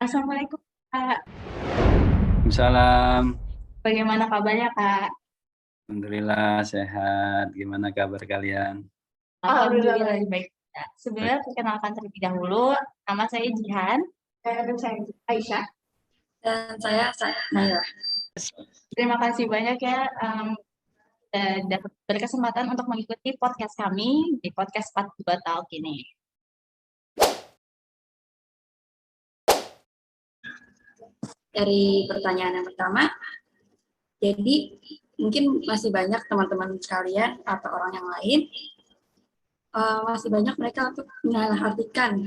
Assalamualaikum Kak, Salam, bagaimana kabarnya Kak? alhamdulillah sehat. Gimana kabar kalian? Alhamdulillah baik. Kak. Baik. Sebenarnya perkenalkan terlebih dahulu, nama saya Jihan. Dan saya Aisyah. Dan saya Naila. Terima kasih banyak ya dapat berkesempatan untuk mengikuti podcast kami di podcast 42 Talk ini. Dari pertanyaan yang pertama, jadi mungkin masih banyak teman-teman sekalian atau orang yang lain, masih banyak mereka untuk menyalahartikan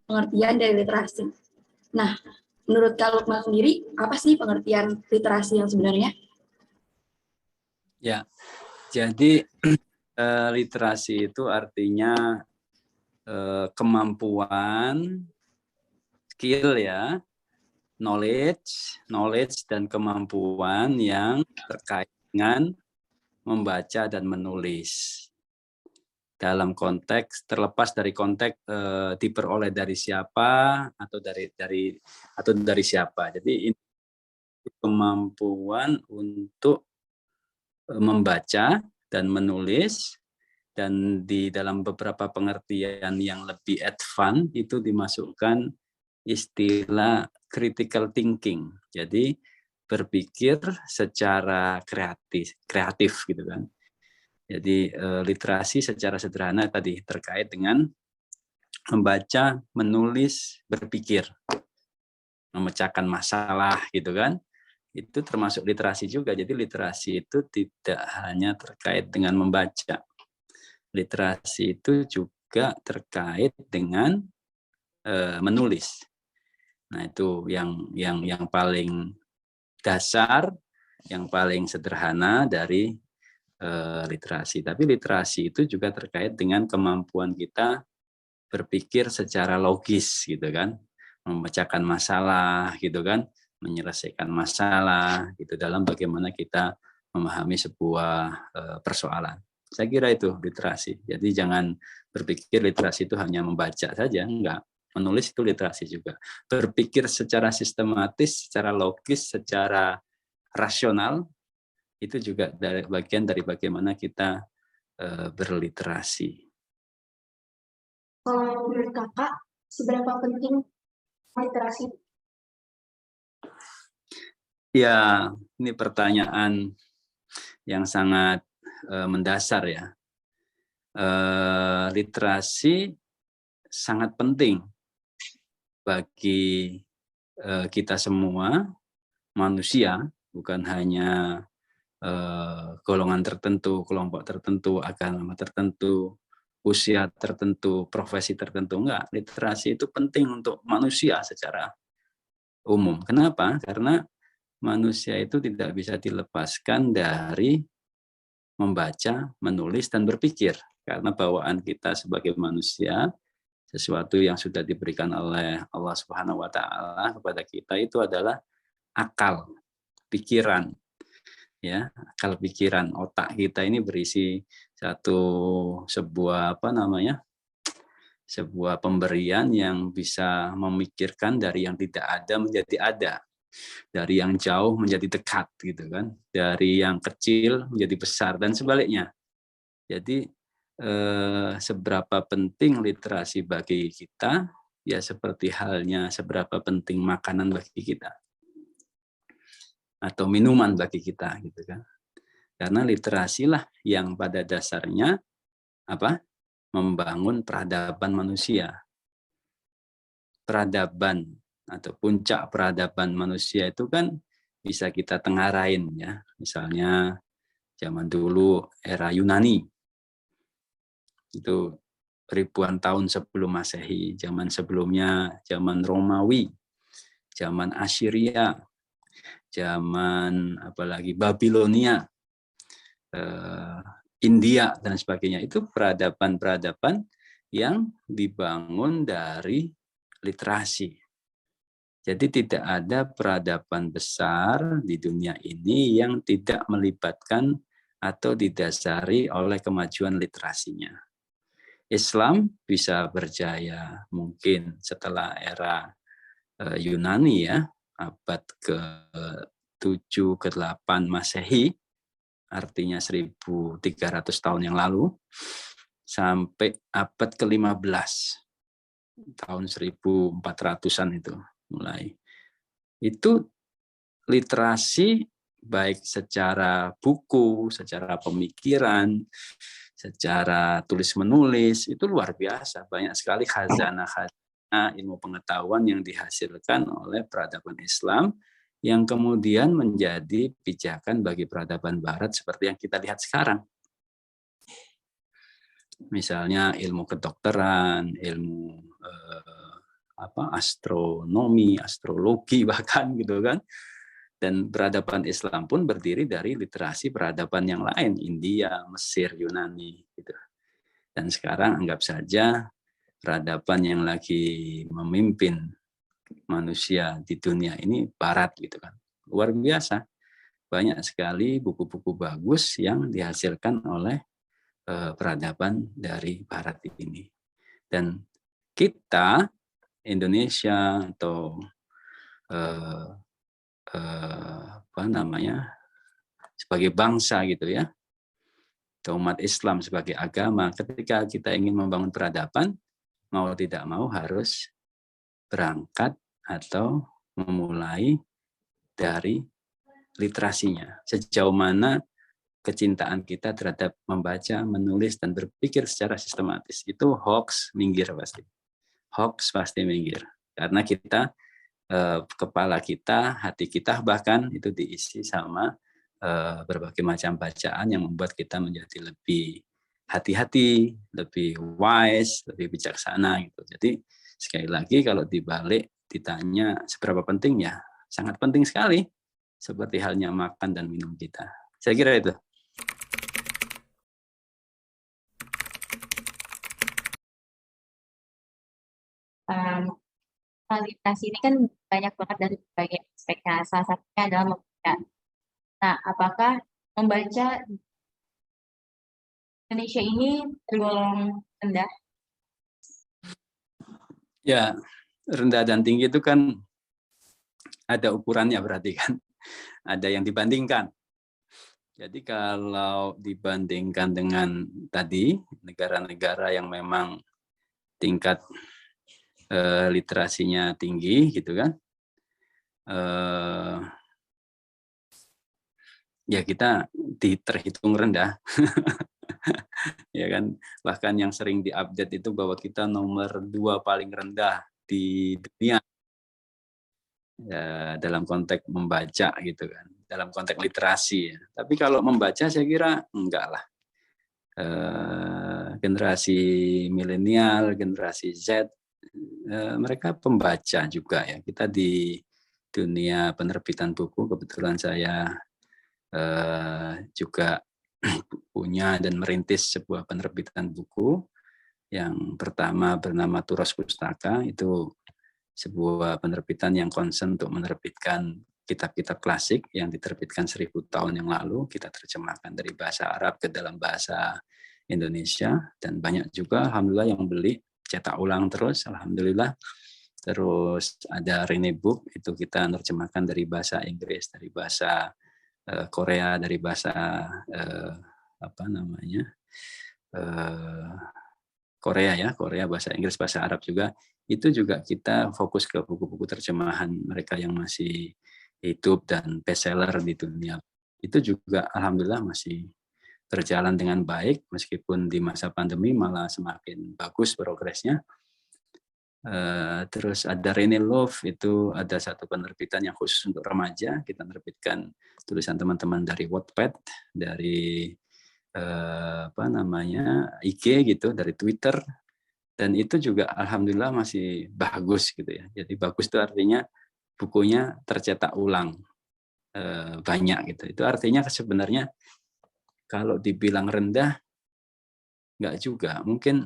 pengertian dari literasi. Nah, menurut Kak Lukman sendiri, apa sih pengertian literasi yang sebenarnya? Ya, jadi literasi itu artinya kemampuan, skill ya, knowledge dan kemampuan yang terkait dengan membaca dan menulis. Dalam konteks terlepas dari konteks diperoleh dari siapa atau dari siapa. Jadi ini kemampuan untuk membaca dan menulis, dan di dalam beberapa pengertian yang lebih advance itu dimasukkan istilah critical thinking. Jadi berpikir secara kreatif gitu kan. Jadi literasi secara sederhana tadi terkait dengan membaca, menulis, berpikir, memecahkan masalah gitu kan. Itu termasuk literasi juga. Jadi literasi itu tidak hanya terkait dengan membaca. Literasi itu juga terkait dengan menulis. Nah, itu yang paling dasar, yang paling sederhana dari literasi. Tapi literasi itu juga terkait dengan kemampuan kita berpikir secara logis gitu kan, memecahkan masalah gitu kan, menyelesaikan masalah gitu dalam bagaimana kita memahami sebuah persoalan. Saya kira itu literasi. Jadi jangan berpikir literasi itu hanya membaca saja, enggak. Menulis itu literasi juga. Berpikir secara sistematis, secara logis, secara rasional itu juga bagian dari bagaimana kita berliterasi. Kalau menurut Kakak, seberapa penting literasi? Ya, ini pertanyaan yang sangat mendasar ya. Literasi sangat penting bagi kita semua manusia, bukan hanya golongan tertentu, kelompok tertentu, agama tertentu, usia tertentu, profesi tertentu. Enggak, literasi itu penting untuk manusia secara umum. Kenapa? Karena manusia itu tidak bisa dilepaskan dari membaca, menulis, dan berpikir. Karena bawaan kita sebagai manusia, sesuatu yang sudah diberikan oleh Allah Subhanahu wa Ta'ala kepada kita itu adalah akal, pikiran. Ya, akal pikiran, otak kita ini berisi sebuah sebuah pemberian yang bisa memikirkan dari yang tidak ada menjadi ada, dari yang jauh menjadi dekat gitu kan, dari yang kecil menjadi besar dan sebaliknya. Jadi seberapa penting literasi bagi kita, ya seperti halnya seberapa penting makanan bagi kita atau minuman bagi kita gitu kan. Karena literasi lah yang pada dasarnya membangun peradaban manusia. Peradaban atau puncak peradaban manusia itu kan bisa kita tengarain ya. Misalnya zaman dulu era Yunani, itu ribuan tahun sebelum Masehi, zaman sebelumnya zaman Romawi, zaman Assyria, zaman apalagi Babilonia, India dan sebagainya. Itu peradaban-peradaban yang dibangun dari literasi. Jadi tidak ada peradaban besar di dunia ini yang tidak melibatkan atau didasari oleh kemajuan literasinya. Islam bisa berjaya mungkin setelah era Yunani ya, abad ke-7 ke-8 Masehi, artinya 1.300 tahun yang lalu, sampai abad ke-15, tahun 1400-an itu mulai. Itu literasi baik secara buku, secara pemikiran, secara tulis-menulis, itu luar biasa. Banyak sekali khazanah ilmu pengetahuan yang dihasilkan oleh peradaban Islam yang kemudian menjadi pijakan bagi peradaban Barat seperti yang kita lihat sekarang. Misalnya ilmu kedokteran, ilmu astronomi, astrologi bahkan gitu kan. Dan peradaban Islam pun berdiri dari literasi peradaban yang lain, India, Mesir, Yunani gitu. Dan sekarang anggap saja peradaban yang lagi memimpin manusia di dunia ini Barat gitu kan. Luar biasa. Banyak sekali buku-buku bagus yang dihasilkan oleh peradaban dari Barat ini. Dan kita Indonesia atau sebagai bangsa gitu ya, atau umat Islam sebagai agama, ketika kita ingin membangun peradaban, mau tidak mau harus berangkat atau memulai dari literasinya. Sejauh mana kecintaan kita terhadap membaca, menulis, dan berpikir secara sistematis. Itu hoax, minggir pasti. Hoax pasti minggir. Karena kita, kepala kita, hati kita bahkan itu diisi sama berbagai macam bacaan yang membuat kita menjadi lebih hati-hati, lebih wise, lebih bijaksana gitu. Jadi sekali lagi kalau dibalik ditanya seberapa penting, ya sangat penting sekali, seperti halnya makan dan minum kita. Saya kira itu. Literasi ini kan banyak banget dari berbagai aspeknya. Salah satunya adalah membaca. Nah, apakah membaca Indonesia ini tergolong rendah? Ya, rendah dan tinggi itu kan ada ukurannya berarti kan. Ada yang dibandingkan. Jadi kalau dibandingkan dengan tadi, negara-negara yang memang tingkat literasinya tinggi gitu kan, ya kita terhitung rendah. Ya kan, bahkan yang sering diupdate itu bahwa kita nomor 2 paling rendah di dunia ya, dalam konteks membaca gitu kan, dalam konteks literasi ya. Tapi kalau membaca saya kira enggak lah. Generasi milenial, generasi Z, mereka pembaca juga ya. Kita di dunia penerbitan buku, kebetulan saya juga punya dan merintis sebuah penerbitan buku. Yang pertama bernama Turos Pustaka, itu sebuah penerbitan yang concern untuk menerbitkan kitab-kitab klasik yang diterbitkan 1000 tahun yang lalu, kita terjemahkan dari bahasa Arab ke dalam bahasa Indonesia, dan banyak juga alhamdulillah yang beli, cetak ulang terus alhamdulillah. Terus ada Rene Book, itu kita menerjemahkan dari bahasa Inggris, dari bahasa Korea, dari bahasa Korea ya, Korea, bahasa Inggris, bahasa Arab juga. Itu juga kita fokus ke buku-buku terjemahan mereka yang masih hidup dan bestseller di dunia. Itu juga alhamdulillah masih berjalan dengan baik, meskipun di masa pandemi malah semakin bagus progresnya. Terus ada Rene Love, itu ada satu penerbitan yang khusus untuk remaja. Kita menerbitkan tulisan teman-teman dari Wattpad, dari IG gitu, dari Twitter, dan itu juga alhamdulillah masih bagus gitu ya. Jadi bagus itu artinya bukunya tercetak ulang banyak gitu. Itu artinya sebenarnya kalau dibilang rendah enggak juga. Mungkin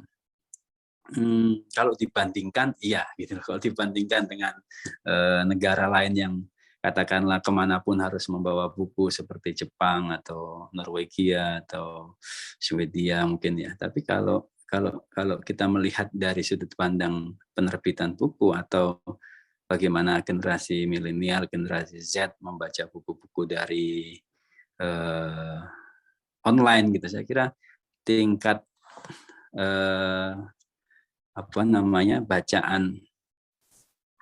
kalau dibandingkan iya gitu. Kalau dibandingkan dengan negara lain yang katakanlah kemanapun harus membawa buku seperti Jepang atau Norwegia atau Swedia mungkin ya. Tapi kalau kita melihat dari sudut pandang penerbitan buku atau bagaimana generasi milenial, generasi Z membaca buku-buku dari online gitu. Saya kira tingkat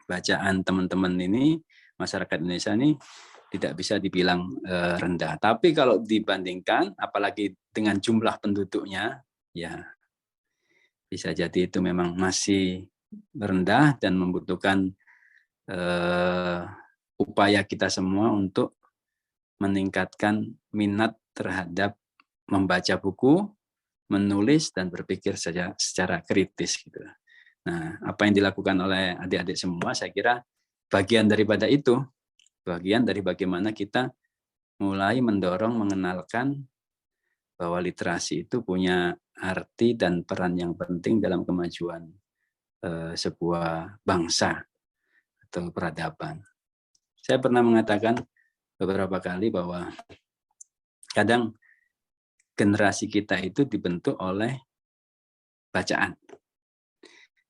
bacaan teman-teman ini, masyarakat Indonesia ini tidak bisa dibilang rendah. Tapi kalau dibandingkan, apalagi dengan jumlah penduduknya, ya bisa jadi itu memang masih rendah dan membutuhkan upaya kita semua untuk meningkatkan minat terhadap membaca buku, menulis, dan berpikir secara kritis. Gitu. Nah, apa yang dilakukan oleh adik-adik semua, saya kira bagian daripada itu, bagian dari bagaimana kita mulai mendorong, mengenalkan bahwa literasi itu punya arti dan peran yang penting dalam kemajuan sebuah bangsa atau peradaban. Saya pernah mengatakan beberapa kali bahwa kadang generasi kita itu dibentuk oleh bacaan.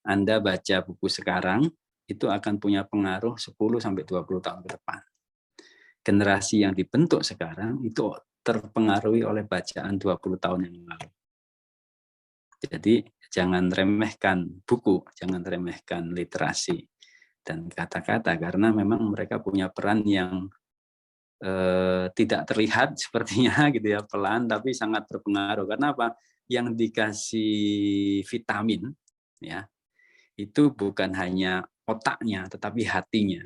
Anda baca buku sekarang, itu akan punya pengaruh 10-20 tahun ke depan. Generasi yang dibentuk sekarang itu terpengaruhi oleh bacaan 20 tahun yang lalu. Jadi jangan remehkan buku, jangan remehkan literasi dan kata-kata, karena memang mereka punya peran yang tidak terlihat sepertinya gitu ya, pelan tapi sangat berpengaruh. Karena apa? Yang dikasih vitamin ya, itu bukan hanya otaknya tetapi hatinya.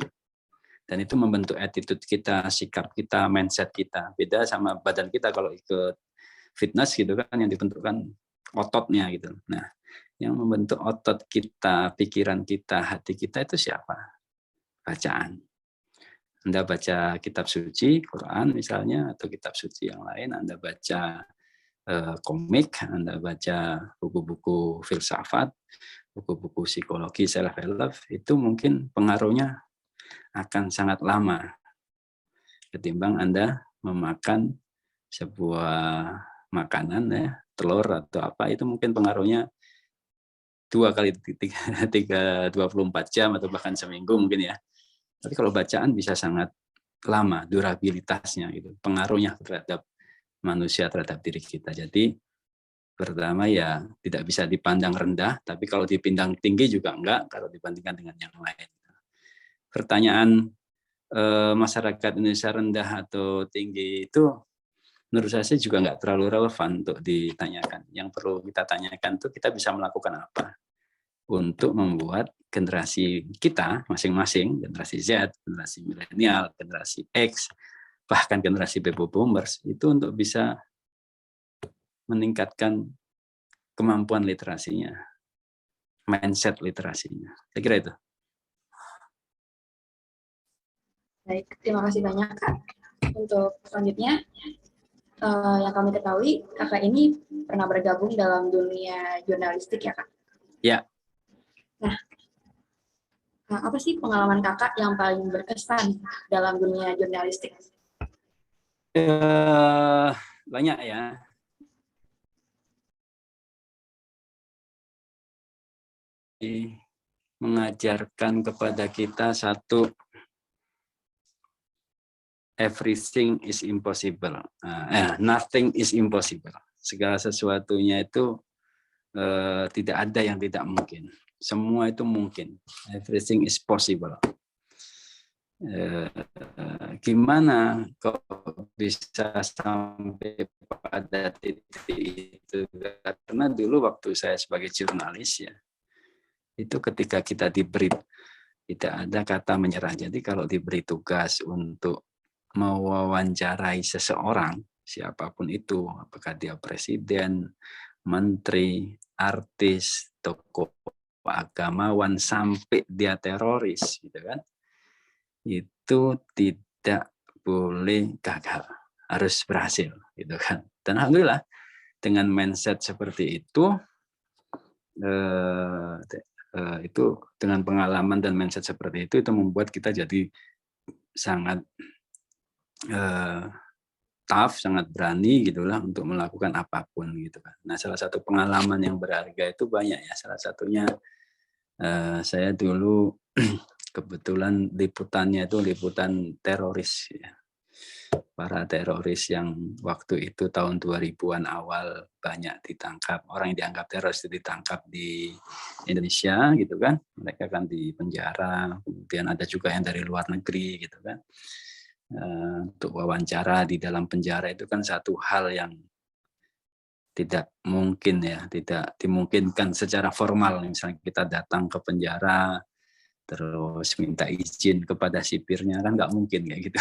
Dan itu membentuk attitude kita, sikap kita, mindset kita. Beda sama badan kita kalau ikut fitness gitu kan, yang dibentukkan ototnya gitu. Nah, yang membentuk otot kita, pikiran kita, hati kita itu siapa? Bacaan. Anda baca kitab suci, Quran misalnya, atau kitab suci yang lain, Anda baca komik, Anda baca buku-buku filsafat, buku-buku psikologi, self-help, itu mungkin pengaruhnya akan sangat lama ketimbang Anda memakan sebuah makanan ya, telur atau apa, itu mungkin pengaruhnya 2 kali 24 jam atau bahkan seminggu mungkin ya. Tapi kalau bacaan bisa sangat lama durabilitasnya gitu, pengaruhnya terhadap manusia, terhadap diri kita. Jadi pertama ya tidak bisa dipandang rendah, tapi kalau dipandang tinggi juga enggak kalau dibandingkan dengan yang lain. Pertanyaan masyarakat Indonesia rendah atau tinggi itu menurut saya sih juga enggak terlalu relevan untuk ditanyakan. Yang perlu kita tanyakan itu kita bisa melakukan apa untuk membuat generasi kita masing-masing, generasi Z, generasi milenial, generasi X, bahkan generasi baby boomers itu untuk bisa meningkatkan kemampuan literasinya, mindset literasinya. Saya kira itu. Baik, terima kasih banyak Kak. Untuk selanjutnya, yang kami ketahui, Kakak ini pernah bergabung dalam dunia jurnalistik ya Kak? Ya. Nah, apa sih pengalaman Kakak yang paling berkesan dalam dunia jurnalistik? Banyak ya. Mengajarkan kepada kita satu, everything is impossible. Nothing is impossible. Segala sesuatunya itu tidak ada yang tidak mungkin. Semua itu mungkin. Everything is possible. Gimana kok bisa sampai pada titik itu? Karena dulu waktu saya sebagai jurnalis ya, itu ketika kita diberi, tidak ada kata menyerah. Jadi kalau diberi tugas untuk mewawancarai seseorang, siapapun itu, apakah dia presiden, menteri, artis, tokoh agamawan, sampai dia teroris, gitu kan? Itu tidak boleh gagal, harus berhasil, gitu kan? Dan alhamdulillah dengan mindset seperti itu dengan pengalaman dan mindset seperti itu membuat kita jadi sangat tough, sangat berani gitulah untuk melakukan apapun gitu kan. Nah, salah satu pengalaman yang berharga itu banyak ya. Salah satunya saya dulu kebetulan liputannya itu liputan teroris ya. Para teroris yang waktu itu tahun 2000-an awal banyak ditangkap, orang yang dianggap teroris itu ditangkap di Indonesia gitu kan, mereka kan di penjara, kemudian ada juga yang dari luar negeri gitu kan. Untuk wawancara di dalam penjara itu kan satu hal yang tidak mungkin ya, tidak dimungkinkan secara formal. Misalnya kita datang ke penjara terus minta izin kepada sipirnya, kan nggak mungkin kayak gitu.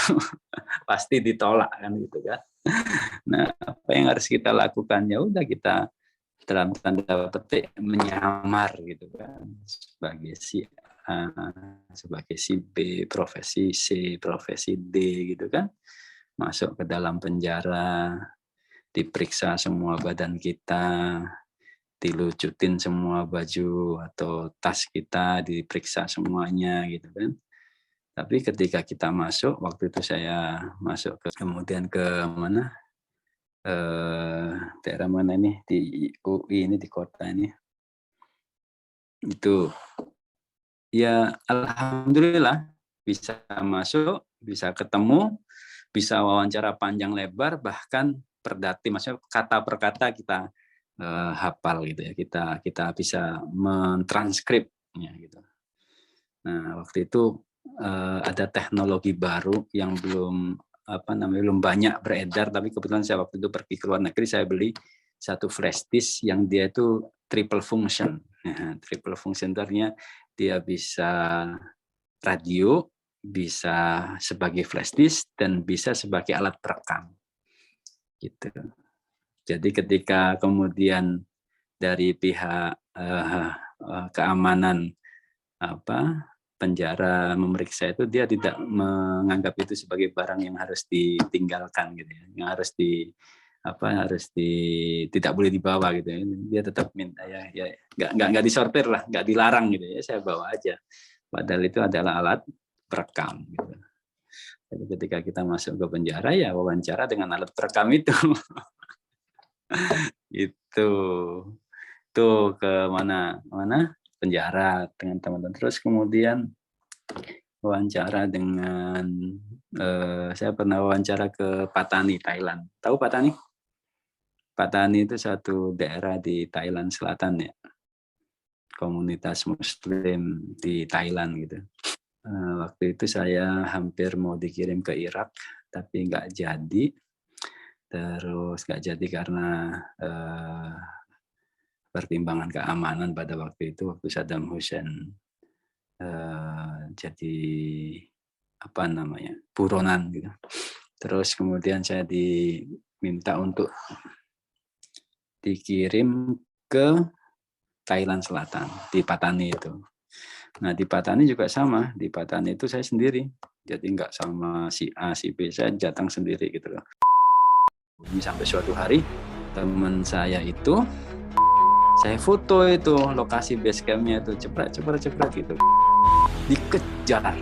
Pasti ditolak kan gitu kan. Nah, apa yang harus kita lakukan? Ya udah, kita dalam tanda petik menyamar gitu kan, sebagai si A, sebagai si B, profesi C, profesi D gitu kan. Masuk ke dalam penjara, diperiksa semua badan kita, dilucutin semua baju atau tas kita, diperiksa semuanya gitu kan. Tapi ketika kita masuk, waktu itu saya masuk kemudian ke mana, daerah mana ini, di UI ini, di kota ini, itu ya alhamdulillah bisa masuk, bisa ketemu, bisa wawancara panjang lebar, bahkan perdati, maksudnya kata per kata kita hafal gitu ya, kita bisa mentranskripnya gitu. Nah, waktu itu ada teknologi baru yang belum banyak beredar, tapi kebetulan saya waktu itu pergi ke luar negeri, saya beli satu flash disk yang dia itu triple function. Nah, triple function artinya dia bisa radio, bisa sebagai flash disk, dan bisa sebagai alat perekam. Gitu. Jadi ketika kemudian dari pihak keamanan penjara memeriksa itu, dia tidak menganggap itu sebagai barang yang harus ditinggalkan gitu ya, yang tidak boleh dibawa gitu ya. Dia tetap minta ya nggak disortir lah, nggak dilarang gitu ya, saya bawa aja. Padahal itu adalah alat perekam gitu. Jadi ketika kita masuk ke penjara ya wawancara dengan alat perekam itu. Itu ke mana penjara dengan teman-teman. Terus kemudian wawancara dengan saya pernah wawancara ke Patani, Thailand. Tahu Patani? Patani itu satu daerah di Thailand Selatan ya, komunitas Muslim di Thailand gitu. Waktu itu saya hampir mau dikirim ke Irak, tapi nggak jadi. Terus nggak jadi karena pertimbangan keamanan pada waktu itu, waktu Saddam Hussein jadi buronan gitu. Terus kemudian saya diminta untuk dikirim ke Thailand Selatan, di Patani itu. Nah, di Patani juga sama, di Patani itu saya sendiri, jadi nggak sama si A, si B, saya datang sendiri gitu loh. Ini sampai suatu hari teman saya itu, saya foto itu lokasi base campnya itu, cepret gitu, dikejar